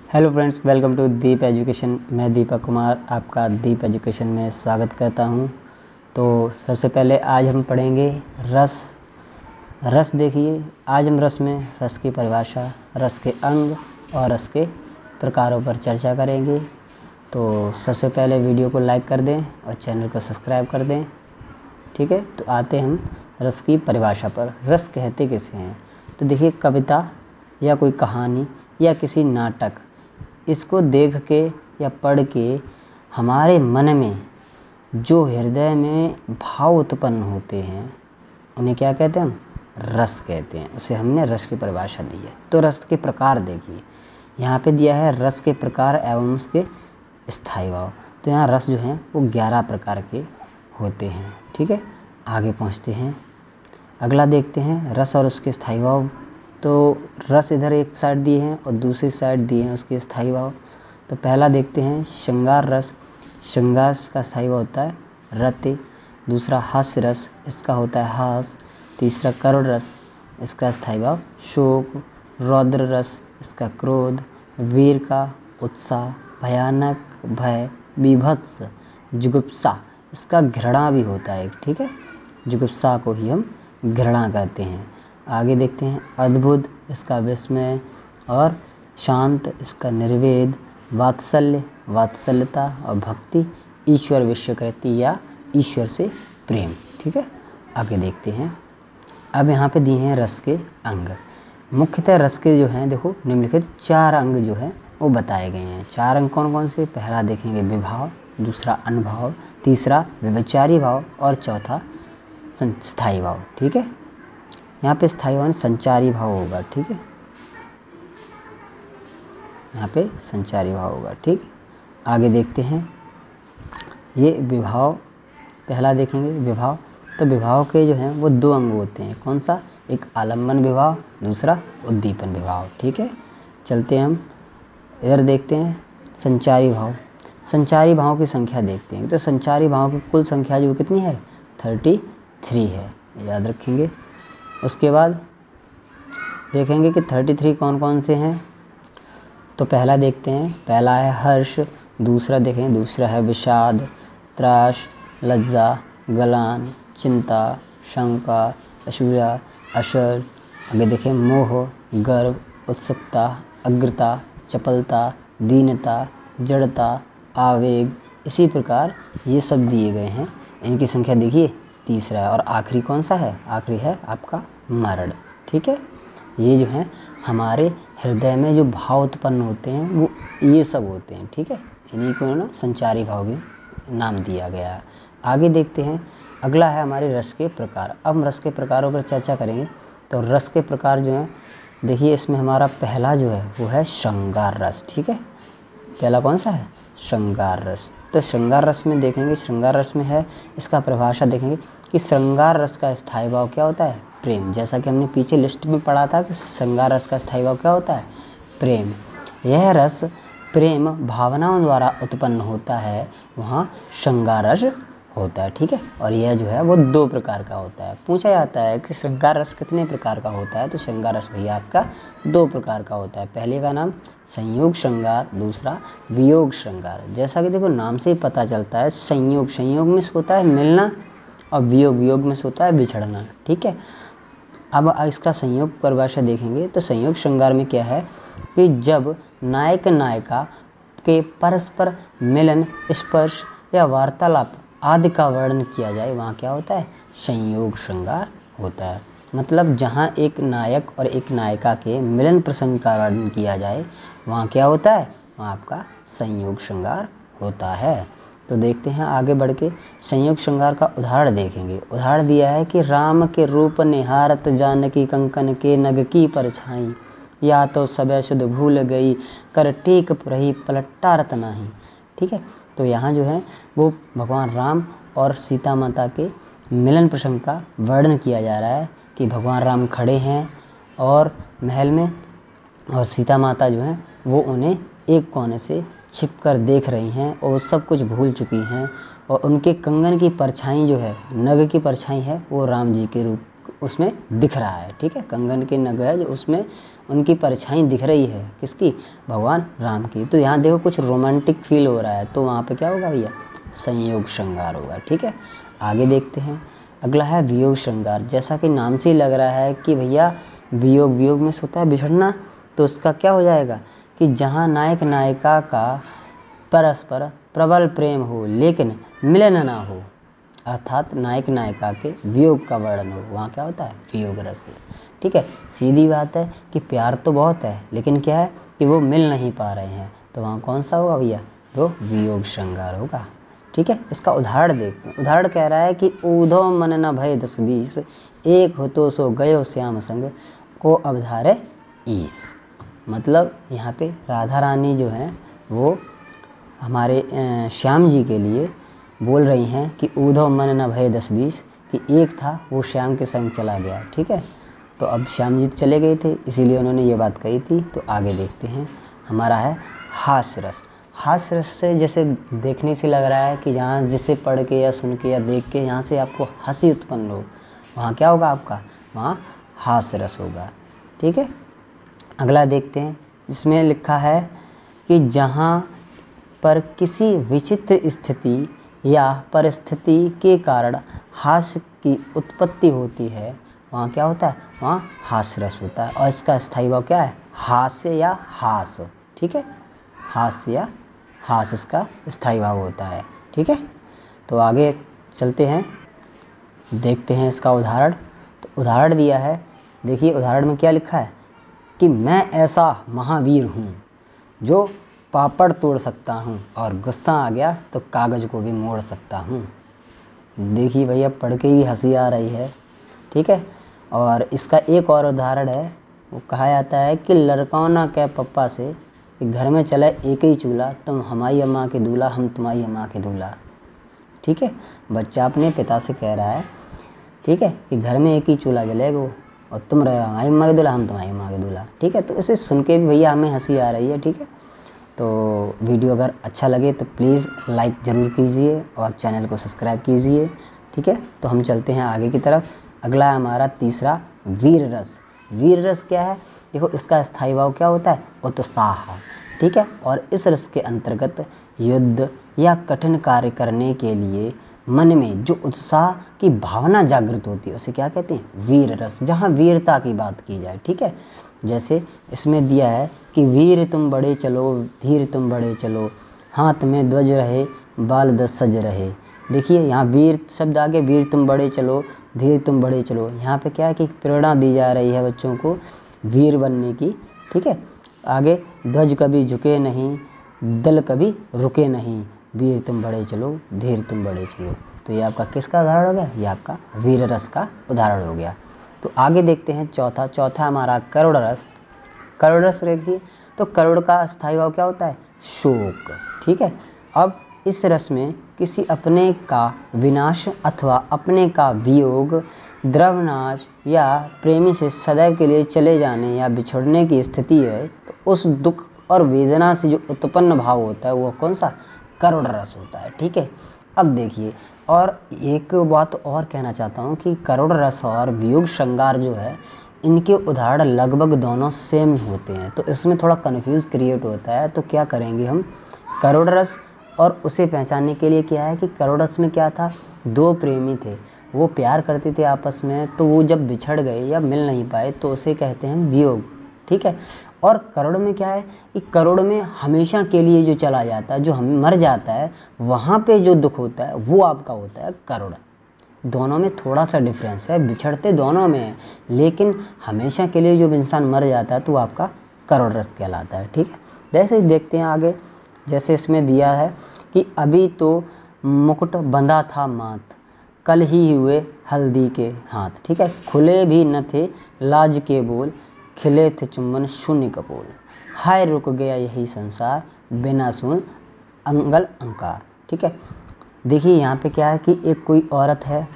Hello friends, welcome to Deep education. मैं दीपक कुमार आपका दीप education में स्वागत करता हूं। तो सबसे पहले आज हम पढ़ेंगे रस। देखिए, आज हम रस में रस की परिभाषा, रस के अंग और रस के प्रकारों पर चर्चा करेंगे। तो सबसे पहले वीडियो को लाइक कर दें और चैनल को सब्सक्राइब कर दें। ठीक है, तो आते हम रस की परिभाषा पर। रस कहते किसे हैं? तो देखिए, कविता या कोई कहानी या किसी नाटक, इसको देख के या पढ़ के हमारे मन में जो हृदय में भाव उत्पन्न होते हैं उन्हें क्या कहते हैं? हम रस कहते हैं। उसे हमने रस की परिभाषा दी है। तो रस के प्रकार देखिए, यहाँ पे दिया है रस के प्रकार एवं उसके स्थायी भाव। तो यहाँ रस जो हैं वो 11 प्रकार के होते हैं। ठीक है, आगे पहुँचते हैं। अगला देखते हैं रस और उसके स्थायी भाव। तो रस इधर एक साइड दिए हैं और दूसरी साइड दिए हैं उसके स्थायी भाव। तो पहला देखते हैं श्रृंगार रस। श्रृंगार का स्थायी भाव होता है रति। दूसरा हास्य रस, इसका होता है हास। तीसरा करुण रस, इसका स्थायी भाव शोक। रौद्र रस, इसका क्रोध। वीर का उत्साह। भयानक भय। बीभत्स जुगुप्सा, इसका घृणा भी होता है। ठीक है, जुगुप्सा को ही हम घृणा कहते हैं। आगे देखते हैं अद्भुत, इसका विस्मय। और शांत, इसका निर्वेद। वात्सल्य, वात्सल्यता और भक्ति। ईश्वर विश्वकृति या ईश्वर से प्रेम। ठीक है, आगे देखते हैं। अब यहाँ पे दिए हैं रस के अंग। मुख्यतः रस के जो हैं, देखो निम्नलिखित 4 अंग जो हैं वो बताए गए हैं। 4 अंग कौन कौन से? पहला देखेंगे विभाव, दूसरा अनुभाव, तीसरा व्यभिचारी भाव और चौथा स्थायी भाव। ठीक है, यहाँ पे स्थायी भाव संचारी भाव होगा। ठीक है, यहाँ पे संचारी भाव होगा। ठीक, आगे देखते हैं। ये विभाव पहला देखेंगे विभाव। तो विभाव के जो हैं वो 2 अंग होते हैं। कौन सा? एक आलम्बन विभाव, दूसरा उद्दीपन विभाव। ठीक है, चलते हैं हम इधर देखते हैं संचारी भाव। संचारी भाव की संख्या देखते हैं। तो संचारी भाव की कुल संख्या जो कितनी है? 33 है, याद रखेंगे। उसके बाद देखेंगे कि 33 कौन कौन से हैं। तो पहला देखते हैं, पहला है हर्ष। दूसरा देखें, दूसरा है विषाद, त्रास, लज्जा, गलान, चिंता, शंका, असूया, असर। आगे देखें मोह, गर्व, उत्सुकता, अग्रता, चपलता, दीनता, जड़ता, आवेग। इसी प्रकार ये सब दिए गए हैं। इनकी संख्या देखिए तीसरा है। और आखिरी कौन सा है? आखिरी है आपका मरण। ठीक है, ये जो है हमारे हृदय में जो भाव उत्पन्न होते हैं वो ये सब होते हैं। ठीक है, इन्हीं को ना संचारी भाव के नाम दिया गया है। आगे देखते हैं, अगला है हमारे रस के प्रकार। अब हम रस के प्रकारों पर चर्चा करेंगे। तो रस के प्रकार जो हैं, देखिए इसमें हमारा पहला जो है वो है श्रृंगार रस। ठीक है, पहला कौन सा है? श्रृंगार रस। तो श्रृंगार रस में देखेंगे, श्रृंगार रस में है, इसका परिभाषा देखेंगे कि श्रृंगार रस का स्थायी भाव क्या होता है? प्रेम। जैसा कि हमने पीछे लिस्ट में पढ़ा था कि श्रृंगार रस का स्थायी भाव क्या होता है? प्रेम। यह रस प्रेम भावनाओं द्वारा उत्पन्न होता है, वहाँ श्रृंगार रस होता है। ठीक है, और यह जो है वो 2 प्रकार का होता है। पूछा जाता है कि श्रृंगार रस कितने प्रकार का होता है? तो श्रृंगार रस भैया आपका 2 प्रकार का होता है। पहले का नाम संयोग श्रृंगार, दूसरा वियोग श्रृंगार। जैसा कि देखो नाम से ही पता चलता है, संयोग, संयोग में से होता है मिलना और वियोग, वियोग में से होता है बिछड़ना। ठीक है, अब इसका संयोग परिभाषा देखेंगे। तो संयोग श्रृंगार में क्या है कि जब नायक नायिका के परस्पर मिलन, स्पर्श या वार्तालाप आदि का वर्णन किया जाए, वहाँ क्या होता है? संयोग श्रृंगार होता है। मतलब जहाँ एक नायक और एक नायिका के मिलन प्रसंग का वर्णन किया जाए, वहाँ क्या होता है? वहाँ आपका संयोग श्रृंगार होता है। तो देखते हैं आगे बढ़ के, संयोग श्रृंगार का उदाहरण देखेंगे। उदाहरण दिया है कि राम के रूप निहारत जानकी कंकन के नग की परछाई, या तो सबे शुद्ध भूल गई कर टेक रही पलट्टा रत नाही। ठीक है, तो यहाँ जो है वो भगवान राम और सीता माता के मिलन प्रसंग का वर्णन किया जा रहा है कि भगवान राम खड़े हैं और महल में, और सीता माता जो हैं वो उन्हें एक कोने से छिपकर देख रही हैं और सब कुछ भूल चुकी हैं। और उनके कंगन की परछाई जो है, नग की परछाई है, वो राम जी के रूप उसमें दिख रहा है, ठीक है, कंगन के नगज उसमें उनकी परछाई दिख रही है, किसकी, भगवान राम की। तो यहाँ देखो कुछ रोमांटिक फील हो रहा है, तो वहाँ पे क्या होगा भैया, संयोग श्रृंगार होगा, ठीक है। आगे देखते हैं, अगला है वियोग श्रृंगार। जैसा कि नाम से ही लग रहा है कि भैया वियोग, वियोग में होता है बिछड़ना, तो उसका क्या हो जाएगा कि जहाँ नायक नायिका का परस्पर प्रबल प्रेम हो लेकिन मिलन ना हो, अर्थात नायक नायिका के वियोग का वर्णन हो, वहाँ क्या होता है, वियोग रस, ठीक है। सीधी बात है कि प्यार तो बहुत है लेकिन क्या है कि वो मिल नहीं पा रहे हैं, तो वहाँ कौन सा होगा भैया, वो वियोग श्रृंगार होगा, ठीक है। इसका उदाहरण देखते हैं। उदाहरण कह रहा है कि ऊधो मन न भय 10-20, एक हो तो सो गयो श्याम संग को अवधारे ईस। मतलब यहाँ पे राधा रानी जो हैं वो हमारे श्याम जी के लिए बोल रही हैं कि ऊधो मन न भय 10-20, कि एक था वो श्याम के संग चला गया, ठीक है। तो अब श्याम जी चले गए थे इसीलिए उन्होंने ये बात कही थी। तो आगे देखते हैं, हमारा है हास्य रस। हास्य रस से जैसे देखने से लग रहा है कि जहाँ जिसे पढ़ के या सुन के या देख के यहाँ से आपको हंसी उत्पन्न हो, वहाँ क्या होगा आपका, वहाँ हास्य रस होगा, ठीक है। अगला देखते हैं, इसमें लिखा है कि जहाँ पर किसी विचित्र स्थिति या परिस्थिति के कारण हास्य की उत्पत्ति होती है, वहाँ क्या होता है, वहाँ हास्य रस होता है। और इसका स्थायी भाव क्या है, हास्य या हास, ठीक है, हास्य या हास इसका स्थायी भाव होता है, ठीक है। तो आगे चलते हैं, देखते हैं इसका उदाहरण। तो उदाहरण दिया है, देखिए उदाहरण में क्या लिखा है कि मैं ऐसा महावीर हूँ जो पापड़ तोड़ सकता हूँ और गुस्सा आ गया तो कागज़ को भी मोड़ सकता हूँ। देखिए भैया पढ़ के भी हंसी आ रही है, ठीक है। और इसका एक और उदाहरण है, वो कहा जाता है कि लड़कौना के पप्पा से कि घर में चला एक ही चूल्हा, तुम हमारी अम्मा के दूल्हा हम तुम्हारी अम्मा के दूल्हा, ठीक है। बच्चा अपने पिता से कह रहा है, ठीक है, कि घर में एक ही चूल्हा जलेगा और तुम रहे हमारी अम्मा के दूल्हा हम तुम्हारी अम्मा के दूल्हा, ठीक है। तो इसे सुन के भी भैया हमें हंसी आ रही है, ठीक है। तो वीडियो अगर अच्छा लगे तो प्लीज़ लाइक ज़रूर कीजिए और चैनल को सब्सक्राइब कीजिए, ठीक है। तो हम चलते हैं आगे की तरफ। अगला है हमारा तीसरा वीर रस। वीर रस क्या है, देखो इसका स्थायी भाव क्या होता है, उत्साह, ठीक है। और इस रस के अंतर्गत युद्ध या कठिन कार्य करने के लिए मन में जो उत्साह की भावना जागृत होती है उसे क्या कहते हैं, वीर रस, जहाँ वीरता की बात की जाए, ठीक है। जैसे इसमें दिया है कि वीर तुम बड़े चलो, धीर तुम बड़े चलो, हाथ में ध्वज रहे, बाल 10 सज रहे। देखिए यहाँ वीर शब्द आगे, वीर तुम बड़े चलो, धीर तुम बड़े चलो, यहाँ पे क्या है कि प्रेरणा दी जा रही है बच्चों को वीर बनने की, ठीक है। आगे ध्वज कभी झुके नहीं, दल कभी रुके नहीं, वीर तुम बड़े चलो, धीर तुम बड़े चलो। तो ये आपका किसका उदाहरण हो गया, ये आपका वीर रस का उदाहरण हो गया। तो आगे देखते हैं चौथा हमारा करुण रस। करुण रस देखिए, तो करुण का स्थायी भाव क्या होता है, शोक, ठीक है। अब इस रस में किसी अपने का विनाश अथवा अपने का वियोग, द्रवनाश या प्रेमी से सदैव के लिए चले जाने या बिछड़ने की स्थिति है, तो उस दुख और वेदना से जो उत्पन्न भाव होता है वो कौन सा, करुण रस होता है, ठीक है। अब देखिए, और एक बात और कहना चाहता हूँ कि करुण रस और वियोग श्रृंगार जो है इनके उदाहरण लगभग दोनों सेम होते हैं, तो इसमें थोड़ा कन्फ्यूज़ क्रिएट होता है। तो क्या करेंगे हम, करुण रस और उसे पहचानने के लिए क्या है कि करुण रस में क्या था, दो प्रेमी थे, वो प्यार करते थे आपस में, तो वो जब बिछड़ गए या मिल नहीं पाए तो उसे कहते हैं वियोग, ठीक है। और करुण में क्या है कि करुण में हमेशा के लिए जो चला जाता है, जो हम मर जाता है, वहाँ पे जो दुख होता है वो आपका होता है करुण। दोनों में थोड़ा सा डिफरेंस है, बिछड़ते दोनों में है, लेकिन हमेशा के लिए जो इंसान मर जाता है तो वो आपका करुण रस कहलाता है, ठीक है। जैसे देखते हैं आगे, जैसे इसमें दिया है कि अभी तो मुकुट बंधा था माथ, कल ही हुए हल्दी के हाथ, ठीक है। खुले भी न थे लाज के बोल, खिले थे चुंबन शून्य कपोल, हाय रुक गया यही संसार, बिना सुन अंगल अंकार, ठीक है। देखिए यहाँ पे क्या है कि एक कोई औरत है,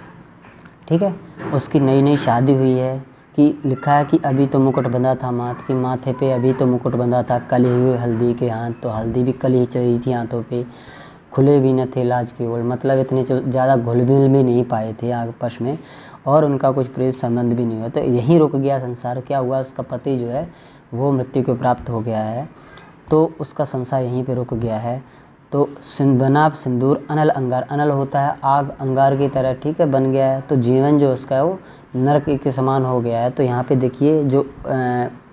ठीक है, उसकी नई नई शादी हुई है, कि लिखा है कि अभी तो मुकुट बंधा था माथ के माथे पे, अभी तो मुकुट बंधा था, कल ही हुए हल्दी के हाथ, तो हल्दी भी कल ही चली थी हाथों पे, खुले भी न थे लाज के बोल, मतलब इतने ज़्यादा घुल मिल भी नहीं पाए थे आपस में, और उनका कुछ प्रेम संबंध भी नहीं हुआ, तो यहीं रुक गया संसार। क्या हुआ, उसका पति जो है वो मृत्यु को प्राप्त हो गया है, तो उसका संसार यहीं पे रुक गया है। तो बनाप सिंदूर अनल अंगार, अनल होता है आग, अंगार की तरह, ठीक है, बन गया है। तो जीवन जो उसका है वो नरक के समान हो गया है। तो यहाँ पे देखिए जो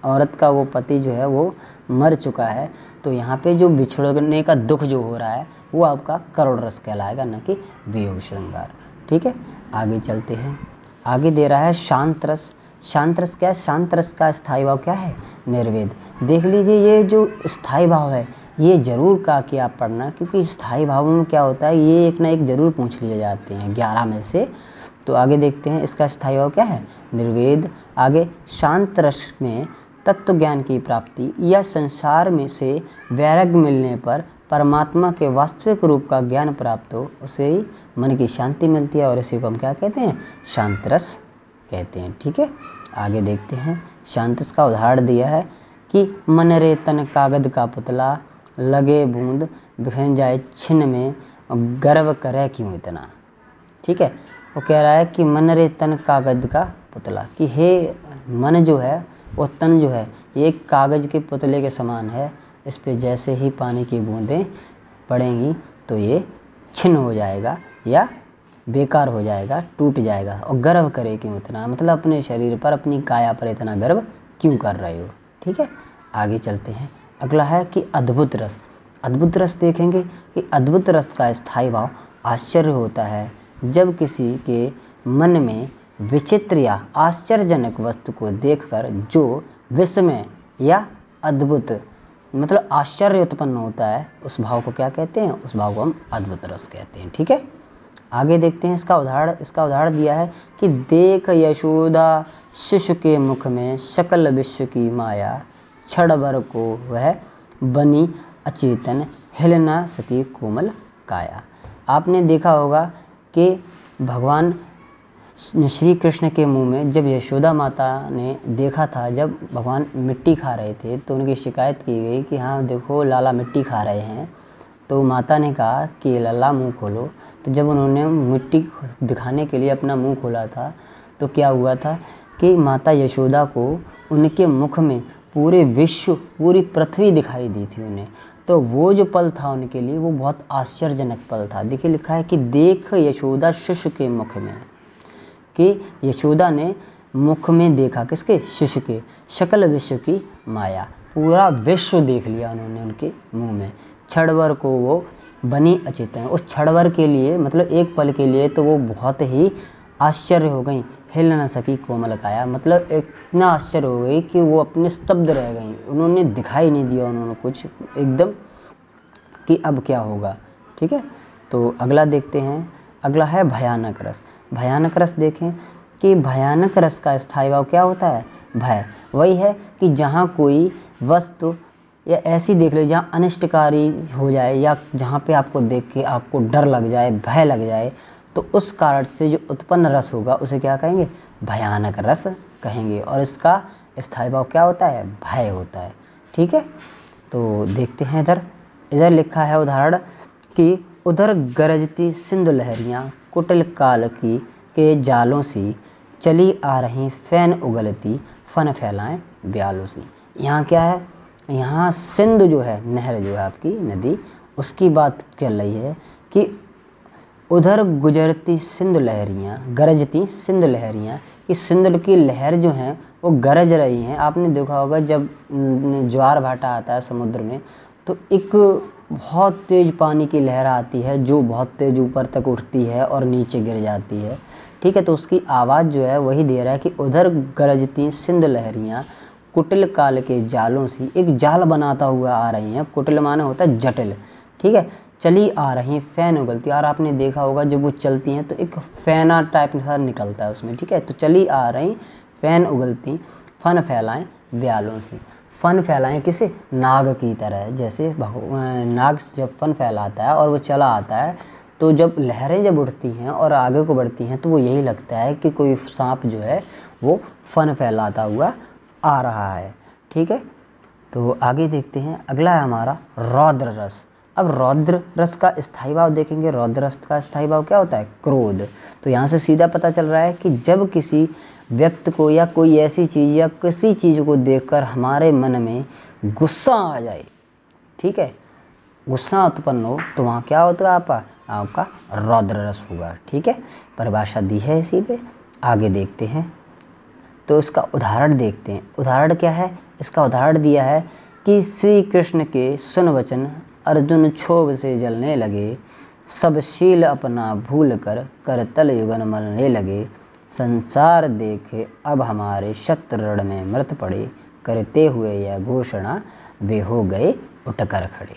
औरत का वो पति जो है वो मर चुका है, तो यहाँ पे जो बिछड़ने का दुख जो हो रहा है वो आपका करुण रस कहलाएगा, न कि वियोग श्रृंगार। ठीक है, आगे चलते हैं। आगे दे रहा है शांत रस। शांत रस क्या है, शांत रस का स्थायी भाव क्या है, निर्वेद। देख लीजिए ये जो स्थायी भाव है ये जरूर का कि आप पढ़ना, क्योंकि स्थायी भाव में क्या होता है ये एक ना एक जरूर पूछ लिए जाते हैं 11 में से। तो आगे देखते हैं इसका स्थायी भाव क्या है, निर्वेद। आगे शांत रस में तत्व ज्ञान की प्राप्ति या संसार में से वैराग्य मिलने पर परमात्मा के वास्तविक रूप का ज्ञान प्राप्त हो, उसे ही मन की शांति मिलती है, और इसी को हम क्या कहते हैं, शांत रस कहते हैं। ठीक है, आगे देखते हैं। शांत रस का उदाहरण दिया है कि मन रे तन कागद का पुतला, लगे बूंद बिखर जाए छिन्न में, गर्व करे क्यों इतना। ठीक है, वो कह रहा है कि मन रे तन कागज का पुतला, कि हे मन जो है वो तन जो है ये एक कागज़ के पुतले के समान है, इस पे जैसे ही पानी की बूंदें पड़ेंगी तो ये छिन्न हो जाएगा या बेकार हो जाएगा, टूट जाएगा। और गर्व करे क्यों इतना, मतलब अपने शरीर पर, अपनी काया पर इतना गर्व क्यों कर रहे हो। ठीक है, आगे चलते हैं। अगला है कि अद्भुत रस। अद्भुत रस देखेंगे कि अद्भुत रस का स्थायी भाव आश्चर्य होता है, जब किसी के मन में विचित्र या आश्चर्यजनक वस्तु को देखकर जो विस्मय या अद्भुत मतलब आश्चर्य उत्पन्न होता है, उस भाव को क्या कहते हैं, उस भाव को हम अद्भुत रस कहते हैं। ठीक है, आगे देखते हैं इसका उदाहरण दिया है कि देख यशोदा शिशु के मुख में सकल विश्व की माया, क्षण भर को वह बनी अचेतन, हिल ना सकी कोमल काया। आपने देखा होगा कि भगवान श्री कृष्ण के मुंह में जब यशोदा माता ने देखा था, जब भगवान मिट्टी खा रहे थे तो उनकी शिकायत की गई कि हाँ देखो लाला मिट्टी खा रहे हैं। तो माता ने कहा कि लाला मुंह खोलो। तो जब उन्होंने मिट्टी दिखाने के लिए अपना मुंह खोला था तो क्या हुआ था कि माता यशोदा को उनके मुख में पूरे विश्व, पूरी पृथ्वी दिखाई दी थी उन्हें। तो वो जो पल था उनके लिए वो बहुत आश्चर्यजनक पल था। देखिए लिखा है कि देख यशोदा शिशु के मुख में, कि यशोदा ने मुख में देखा किसके, शिशु के, सकल विश्व की माया, पूरा विश्व देख लिया उन्होंने उनके मुंह में। क्षण भर को वो बनी अचेतन, उस क्षण भर के लिए मतलब एक पल के लिए तो वो बहुत ही आश्चर्य हो गई, हिल न सकी कोमल काया, मतलब इतना आश्चर्य हो गई कि वो अपने स्तब्ध रह गई, उन्होंने दिखाई नहीं दिया उन्होंने कुछ एकदम कि अब क्या होगा। ठीक है, तो अगला देखते हैं। अगला है भयानक रस। भयानक रस देखें कि भयानक रस का स्थायी भाव क्या होता है, भय। वही है कि जहाँ कोई वस्तु या ऐसी देख लो जहाँ अनिष्टकारी हो जाए, या जहाँ पे आपको देख के आपको डर लग जाए, भय लग जाए, तो उस कारण से जो उत्पन्न रस होगा उसे क्या कहेंगे, भयानक रस कहेंगे। और इसका स्थायी भाव क्या होता है, भय होता है। ठीक है, तो देखते हैं इधर लिखा है उदाहरण कि उधर गरजती सिंधु लहरियाँ, कुटिल काल की के जालों सी, चली आ रही फैन उगलती, फन फैलाएं ब्यालों सी। यहाँ क्या है, यहाँ सिंधु जो है, नहर जो है आपकी नदी, उसकी बात चल रही है कि उधर गुजरती सिंधु लहरियाँ, गरजती सिंधु लहरियाँ, कि सिंधु की लहर जो हैं वो गरज रही हैं। आपने देखा होगा जब ज्वार भाटा आता है समुद्र में तो एक बहुत तेज़ पानी की लहर आती है जो बहुत तेज़ ऊपर तक उठती है और नीचे गिर जाती है। ठीक है, तो उसकी आवाज़ जो है वही दे रहा है कि उधर गरजती सिंधु लहरियाँ, कुटिल काल के जालों से, एक जाल बनाता हुआ आ रही हैं। कुटिल माने होता है जटिल। ठीक है, चली आ रही फैन उगलती, और आपने देखा होगा जब वो चलती हैं तो एक फैना टाइप सा निकलता है उसमें। ठीक है, तो चली आ रही फैन उगलती, फन फैलाएं ब्यालों से। फन फैलाएं किसे, नाग की तरह। जैसे नाग जब फन फैलाता है और वो चला आता है तो जब लहरें जब उठती हैं और आगे को बढ़ती हैं तो वो यही लगता है कि कोई सांप जो है वो फन फैलाता हुआ आ रहा है। ठीक है, तो आगे देखते हैं। अगला है हमारा रौद्र रस। अब रौद्र रस का स्थायी भाव देखेंगे। रौद्र रस का स्थायी भाव क्या होता है? क्रोध। तो यहाँ से सीधा पता चल रहा है कि जब किसी व्यक्ति को या कोई ऐसी चीज़ या किसी चीज़ को देखकर हमारे मन में गुस्सा आ जाए, ठीक है, गुस्सा उत्पन्न हो, तो वहाँ क्या होता है? आपका रौद्र रस होगा, ठीक है। परिभाषा दी है इसी पे, आगे देखते हैं। तो इसका उदाहरण देखते हैं। उदाहरण क्या है? इसका उदाहरण दिया है कि श्री कृष्ण के सुन वचन अर्जुन क्षोभ से जलने लगे, सब शील अपना भूल कर करतल युगन मलने लगे, संसार देखे अब हमारे शत्रु रण में मृत पड़े, करते हुए यह घोषणा वे हो गए उठकर खड़े।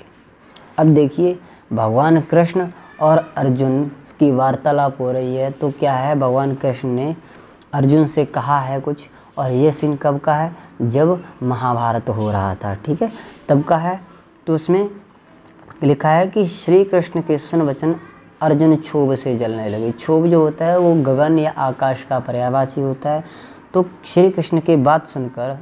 अब देखिए भगवान कृष्ण और अर्जुन की वार्तालाप हो रही है। तो क्या है, भगवान कृष्ण ने अर्जुन से कहा है कुछ, और ये सीन कब का है? जब महाभारत हो रहा था, ठीक है, तब का है। तो उसमें लिखा है कि श्री कृष्ण के सुन वचन अर्जुन क्षोभ से जलने लगे। क्षोभ जो होता है वो गगन या आकाश का पर्यायवाची होता है। तो श्री कृष्ण की बात सुनकर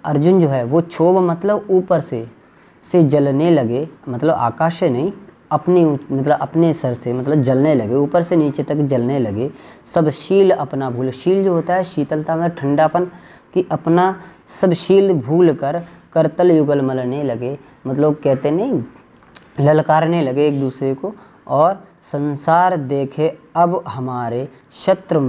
अर्जुन जो है वो क्षोभ मतलब ऊपर से जलने लगे, मतलब आकाश से नहीं, अपने सर से मतलब जलने लगे, ऊपर से नीचे तक जलने लगे। सब शील अपना भूल, शील जो होता है शीतलता में ठंडापन, कि अपना सब शील भूल कर करतल युगल मलने लगे, मतलब कहते नहीं ललकारने लगे एक दूसरे को, और संसार देखे अब हमारे शत्रु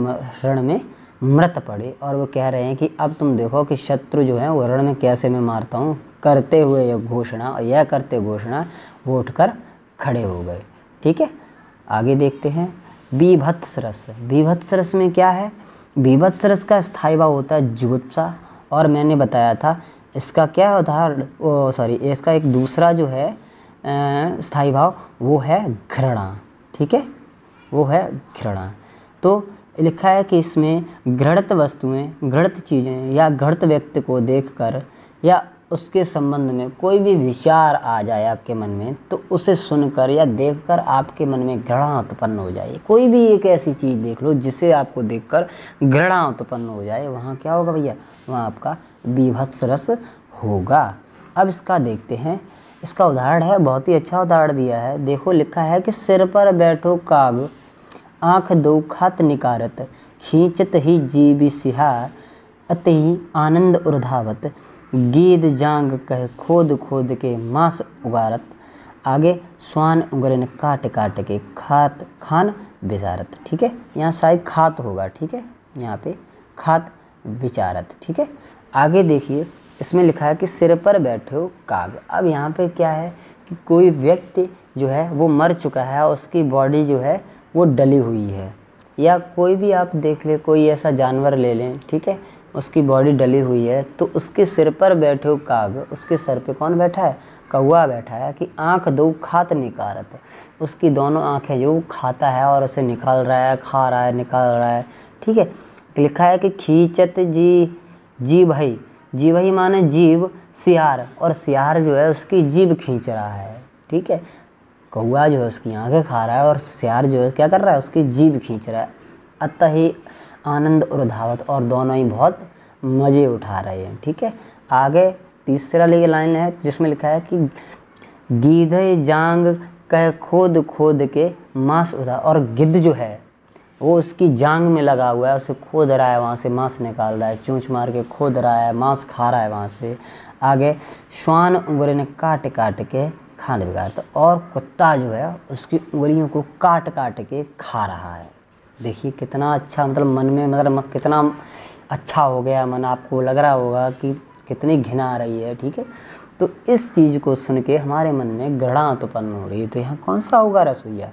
रण में मृत पड़े। और वो कह रहे हैं कि अब तुम देखो कि शत्रु जो है वो रण में कैसे मैं मारता हूँ, करते हुए यह करते घोषणा वो उठकर खड़े हो गए, ठीक है। आगे देखते हैं बीभत्स रस। बीभत्स रस में क्या है? बीभत्स रस का स्थायी भाव होता है जुगुप्सा, और मैंने बताया था इसका क्या उदाहरण, इसका एक दूसरा जो है स्थायी भाव वो है घृणा, ठीक है, वो है घृणा। तो लिखा है कि इसमें घृणित वस्तुएं, घृणित चीज़ें या घृणित व्यक्ति को देखकर या उसके संबंध में कोई भी विचार आ जाए आपके मन में, तो उसे सुनकर या देखकर आपके मन में घृणा उत्पन्न हो जाए। कोई भी एक ऐसी चीज़ देख लो जिसे आपको देखकर घृणा उत्पन्न हो जाए, वहाँ क्या होगा भैया? वहाँ आपका बीभत्स रस होगा। अब इसका देखते हैं, इसका उदाहरण है, बहुत ही अच्छा उदाहरण दिया है। देखो लिखा है कि सिर पर बैठो काग, आँख दो खात निकारत, खींचत ही जीव सिहार, अतहि आनंद उर्धावत, गीद जांग कह खोद खोद के मांस उगारत, आगे स्वान उगरन काट काट के खात खान विचारत, ठीक है, यहाँ शायद खात होगा, ठीक है, यहाँ पे खात विचारत, ठीक है। आगे देखिए इसमें लिखा है कि सिर पर बैठे हो काग। अब यहाँ पे क्या है कि कोई व्यक्ति जो है वो मर चुका है, उसकी बॉडी जो है वो डली हुई है, या कोई भी आप देख ले, कोई ऐसा जानवर ले लें, ठीक है, उसकी बॉडी डली हुई है, तो उसके सिर पर बैठे हो काग, उसके सर पे कौन बैठा है? कौवा बैठा है। कि आँख दो खात निकारत, उसकी दोनों आँखें जो खाता है और उसे निकाल रहा है, खा रहा है, निकाल रहा है, ठीक है। लिखा है कि खींचत जी भाई माने जीव सियार, और सियार जो है उसकी जीभ खींच रहा है, ठीक है। कौवा जो है उसकी आँखें खा रहा है और सियार जो है क्या कर रहा है? उसकी जीभ खींच रहा है। अतः ही आनंद और धावत, और दोनों ही बहुत मज़े उठा रहे हैं, ठीक है। आगे तीसरा लेके लाइन है जिसमें लिखा है कि गीधे जांग कह खोद खोद के मांस उठा, और गिद्ध जो है वो उसकी जांग में लगा हुआ है, उसे खोद रहा है, वहाँ से मांस निकाल रहा है, चूंच मार के खोद रहा है, मांस खा रहा है वहाँ से। आगे श्वान उंगली ने काट काट के खाने लगा, तो और कुत्ता जो है उसकी उंगलियों को काट काट के खा रहा है। देखिए कितना अच्छा, मतलब मन में मतलब कितना अच्छा हो गया मन, आपको लग रहा होगा कि कितनी घृणा आ रही है, ठीक है। तो इस चीज़ को सुन के हमारे मन में घृणा उत्पन्न हो रही है। तो यहाँ कौन सा होगा रस भैया?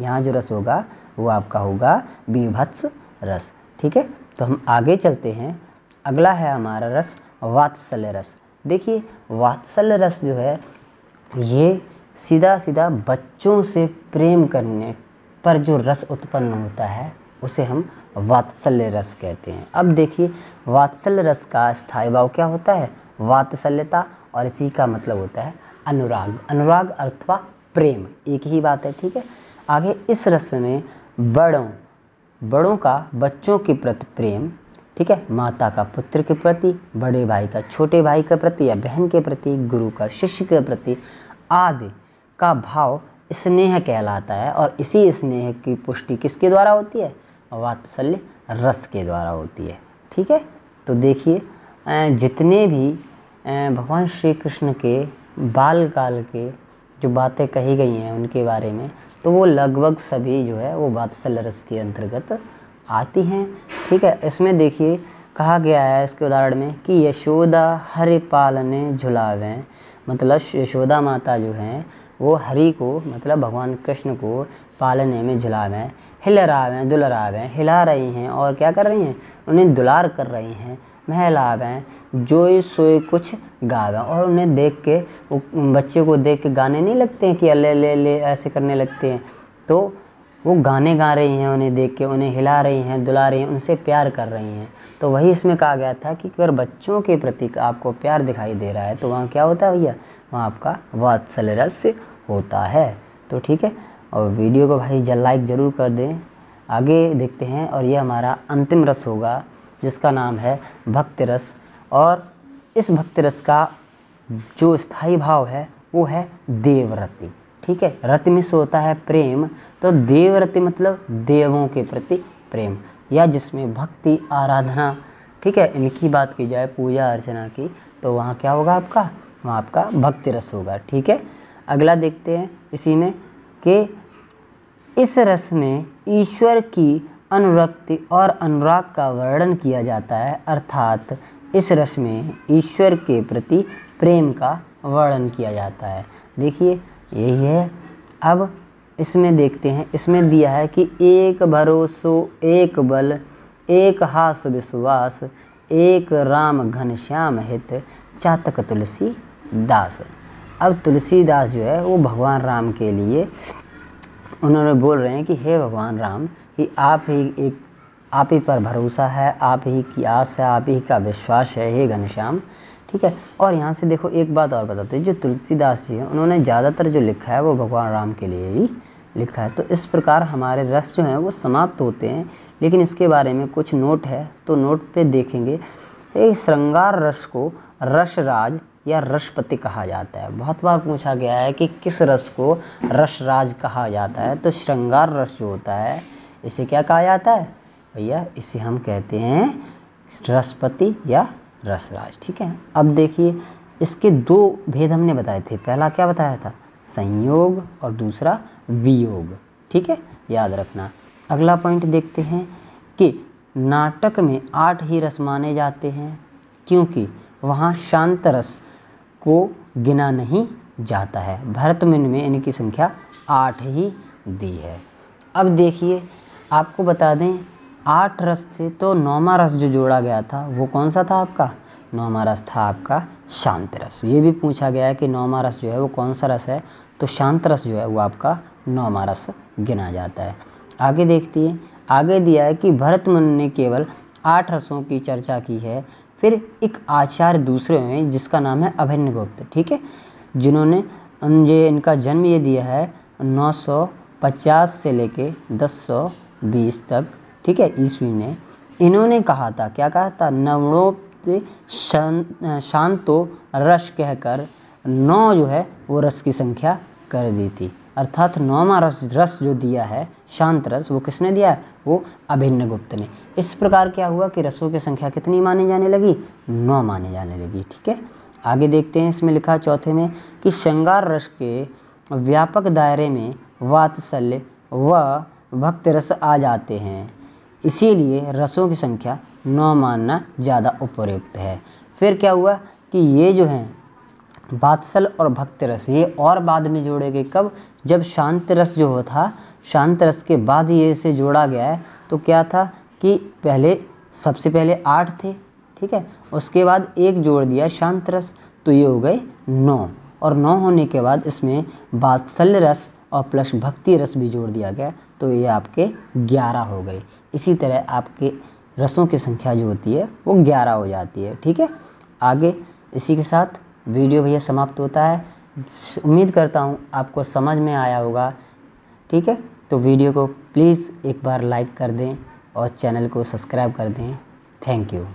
यहाँ जो रस होगा वो आपका होगा बीभत्स रस, ठीक है। तो हम आगे चलते हैं, अगला है हमारा रस वात्सल्य रस। देखिए वात्सल्य रस जो है ये सीधा सीधा बच्चों से प्रेम करने पर जो रस उत्पन्न होता है उसे हम वात्सल्य रस कहते हैं। अब देखिए वात्सल्य रस का स्थायी भाव क्या होता है? वात्सल्यता, और इसी का मतलब होता है अनुराग। अनुराग अथवा प्रेम, एक ही बात है, ठीक है। आगे इस रस में बड़ों का बच्चों के प्रति प्रेम, ठीक है, माता का पुत्र के प्रति, बड़े भाई का छोटे भाई के प्रति या बहन के प्रति, गुरु का शिष्य के प्रति आदि का भाव स्नेह कहलाता है, और इसी स्नेह की पुष्टि किसके द्वारा होती है? वात्सल्य रस के द्वारा होती है। ठीक है, तो देखिए जितने भी भगवान श्री कृष्ण के बाल काल के जो बातें कही गई हैं उनके बारे में, तो वो लगभग सभी जो है वो वात्सल्य रस के अंतर्गत आती हैं। ठीक है, इसमें देखिए कहा गया है इसके उदाहरण में कि यशोदा हरि पालने झुलावें, मतलब यशोदा माता जो हैं वो हरि को मतलब भगवान कृष्ण को पालने में झुलावें, हिलरावें दुलरावें, हिला रही हैं और क्या कर रही हैं? उन्हें दुलार कर रही हैं। महलावें जोई सोई कुछ गावें, और उन्हें देख के वो बच्चे को देख के गाने नहीं लगते हैं कि अले ले ले ऐसे करने लगते हैं, तो वो गाने गा रही हैं उन्हें देख के, उन्हें हिला रही हैं, दुला रही हैं, उनसे प्यार कर रही हैं। तो वही इसमें कहा गया था कि अगर बच्चों के प्रति आपको प्यार दिखाई दे रहा है तो वहाँ क्या होता है भैया? वहाँ आपका वात्सल्य रस होता है। तो ठीक है, और वीडियो को भाई लाइक ज़रूर कर दें। आगे देखते हैं, और ये हमारा अंतिम रस होगा जिसका नाम है भक्ति रस, और इस भक्ति रस का जो स्थायी भाव है वो है देवरति। ठीक है, रति में से होता है प्रेम, तो देवरति मतलब देवों के प्रति प्रेम, या जिसमें भक्ति आराधना, ठीक है, इनकी बात की जाए पूजा अर्चना की, तो वहाँ क्या होगा आपका? वहाँ आपका भक्ति रस होगा। ठीक है, अगला देखते हैं इसी में कि इस रस में ईश्वर की अनुरक्ति और अनुराग का वर्णन किया जाता है, अर्थात इस रस में ईश्वर के प्रति प्रेम का वर्णन किया जाता है। देखिए यही है। अब इसमें देखते हैं, इसमें दिया है कि एक भरोसो एक बल, एक हास विश्वास, एक राम घनश्याम हित, चातक तुलसी दास। अब तुलसीदास जो है वो भगवान राम के लिए उन्होंने बोल रहे हैं कि हे भगवान राम कि आप ही पर भरोसा है, आप ही की आस है, आप ही का विश्वास है हे घनश्याम। ठीक है, और यहाँ से देखो एक बात और बताते हैं, जो तुलसीदास जी हैं उन्होंने ज़्यादातर जो लिखा है वो भगवान राम के लिए ही लिखा है। तो इस प्रकार हमारे रस जो हैं वो समाप्त होते हैं, लेकिन इसके बारे में कुछ नोट है, तो नोट पे देखेंगे। इस श्रृंगार रस को रसराज या रसपति कहा जाता है। बहुत बार पूछा गया है कि किस रस को रसराज कहा जाता है, तो श्रृंगार रस जो होता है इसे क्या कहा जाता है भैया? इसे हम कहते हैं रसपति या रसराज। ठीक है, अब देखिए इसके दो भेद हमने बताए थे। पहला क्या बताया था? संयोग, और दूसरा वियोग। ठीक है, याद रखना। अगला पॉइंट देखते हैं कि नाटक में 8 ही रस माने जाते हैं, क्योंकि वहाँ शांत रस को गिना नहीं जाता है। भरतमुनि में इनकी संख्या 8 ही दी है। अब देखिए आपको बता दें 8 रस थे, तो 9वां रस जो जोड़ा गया था वो कौन सा था आपका? 9वां रस था आपका शांत रस। ये भी पूछा गया है कि 9वां रस जो है वो कौन सा रस है, तो शांत रस जो है वो आपका 9वां रस गिना जाता है। आगे देखती है, आगे दिया है कि भरतमुनि ने केवल 8 रसों की चर्चा की है। फिर एक आचार्य दूसरे हैं जिसका नाम है अभिन्नगुप्त। ठीक है, जिन्होंने इनका जन्म ये दिया है 950 से लेके 1020 तक। ठीक है, ईस्वी ने इन्होंने कहा था, क्या कहा था? नवणोप शांतो रस कहकर 9 जो है वो रस की संख्या कर दी थी। अर्थात 9वां रस जो दिया है शांत रस, वो किसने दिया है? वो अभिन्नगुप्त ने। इस प्रकार क्या हुआ कि रसों की संख्या कितनी मानी जाने लगी? 9 माने जाने लगी। ठीक है, आगे देखते हैं। इसमें लिखा चौथे में कि श्रृंगार रस के व्यापक दायरे में वात्सल्य व भक्ति रस आ जाते हैं, इसीलिए रसों की संख्या 9 मानना ज़्यादा उपयुक्त है। फिर क्या हुआ कि ये जो हैं वात्सल और भक्ति रस ये और बाद में जोड़े गए। कब? जब शांत रस जो हो था, शांत रस के बाद ये इसे जोड़ा गया है। तो क्या था कि सबसे पहले 8 थे। ठीक है, उसके बाद एक जोड़ दिया शांत रस, तो ये हो गए 9, और 9 होने के बाद इसमें वात्सल्य रस और प्लस भक्ति रस भी जोड़ दिया गया, तो ये आपके 11 हो गए। इसी तरह आपके रसों की संख्या जो होती है वो 11 हो जाती है। ठीक है, आगे इसी के साथ वीडियो भैया समाप्त होता है। उम्मीद करता हूँ आपको समझ में आया होगा। ठीक है, तो वीडियो को प्लीज़ एक बार लाइक कर दें और चैनल को सब्सक्राइब कर दें। Thank you.